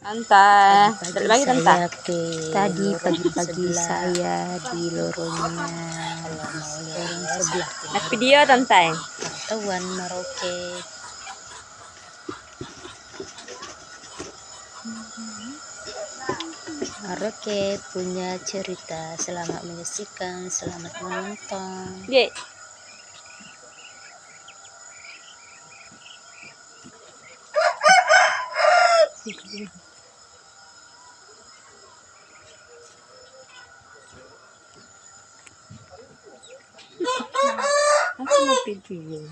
Tante, Pagi-pagi saya ke Tadi lorong pagi-pagi sebelah. saya di lorongnya Kalau mau lihat lorong ya sebelah. seperti Video Tante. Pantauan Merauke. Merauke punya cerita. Selamat menyaksikan, selamat menonton. Ye. Aku mau video.